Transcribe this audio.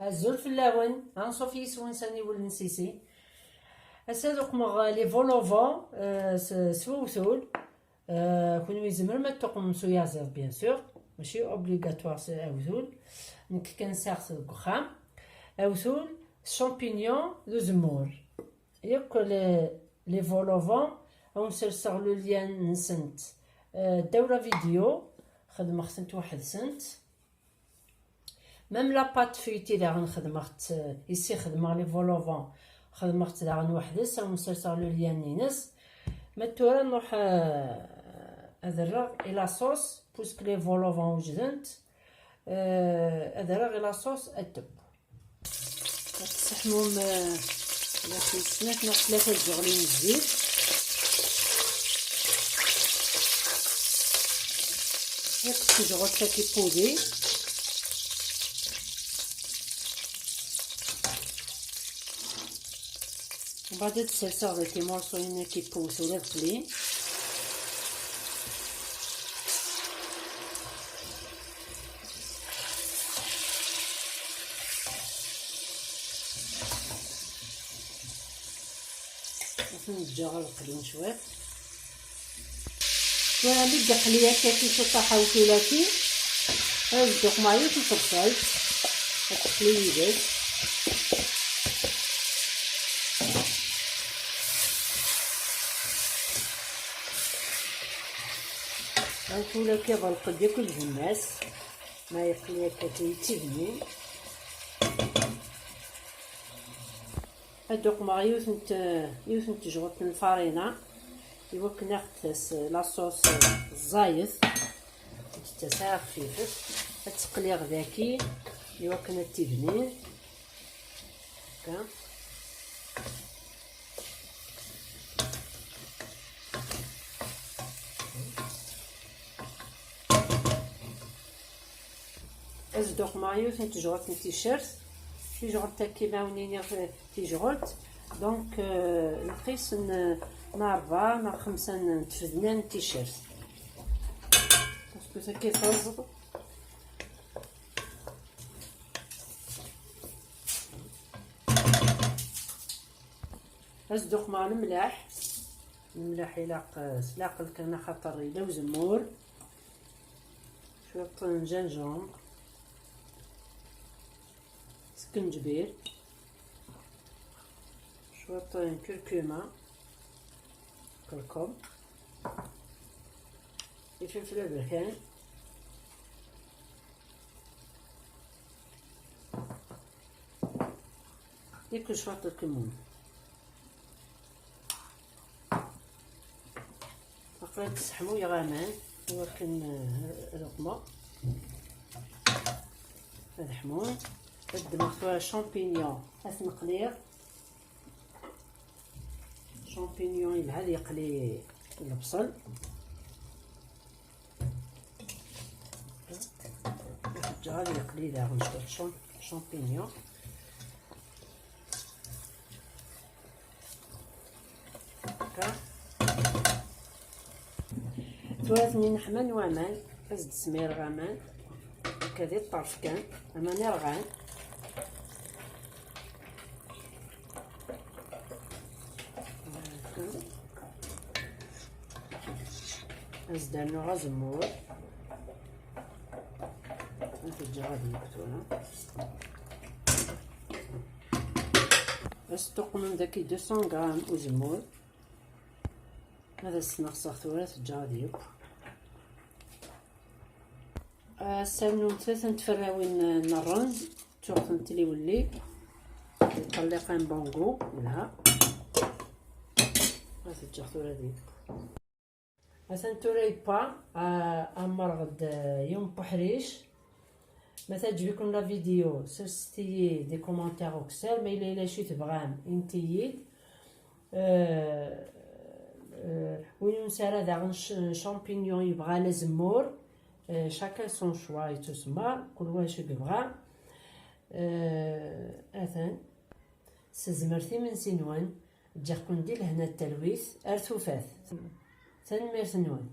الزول في اللون غنصوف يسون ساني والنسيسي هسا دوك مغ لي فولوفون سووثول كون يزمر ما تقمصو يازيض بيان سور ماشي اوبليغاتوار اوثول نك كنساغ الكخام اوثول شامبينيون دو زمور ياك لي فولوفون او نسرسغ لو ليان نسنت داوره فيديو خدمة خصنت واحد سنت ميم لاباط فيتي دا غنخدمخت يسي خدمة لي فولوفون خدمخت دا غنوحدس او نسرسغ لو ليان نينس ما تورا نروح ادرغ الى صوص بوسك لي فولوفون وجدنت ادرغ الى صوص الدب تستحموم في السنات نوع 3 زغلين الزيت هاك تجغل تاكي بودي وبعد تسرسغ ذاك المورصوين كي بوسو لافلين نتجاغل القليون شويه شويه اللي قليات كي شطاحه وكيلاتي هاز معايا في الصلصال التقليدات هاكولا كيغلق ديك الجماس ما يقلي كي تبني هادوك ما يوثنت تجغط الفارينة يوك ناخد لاصوص الزايد تتساع خفيف تقلي غداكي يوك تبني هكا ازدوق مايو تجغط التيشيرت تيجغط تاكي معاونيني تيجغط دونك نقيس نهار 4 نهار 5 نتفدنا التيشيرت باسكو تا كيفاز ازدوق مع الملاح يلاق سلاقل كان خاطر يلو زمور شويه جنجون سكنجبير شويه كركمه كركم الفلفل البركان ديك شويه الكمون تقريبا تسحمو يغامان ولكن رقمه هاد حمون هاد مخفوره شامبينيون حاس نقليه شامبينيون يبعد يقلي البصل غادي يقلي داغ شويه شامبينيون هكا توازني نحمان وامان ازد سمير غامان كذا الطرف كان اما نرغان ازدانو غزمور نتجا غادي يكتونا استوق من داكي 200 غرام وزمور هذا السنخ ثورة تجا غادي يك سالنون 3 نتفراوين الرنز توقف نتلي ولي طلقان بونغو لها تجا ثورة ديك مثلا توري با امر غد يوم بحريش مثلا تجيكم لا فيديو سرستي دي كومونتير اوكسال ما الا شي تبغام انتيي وين نسالى داغ شامبينيون يبغى لازمور شاكان سون شوا يتسمى كل واحد يبغى اثن سزمرتي من سنوان جاكم دير هنا التلويث ارثوفات تنمير سنوان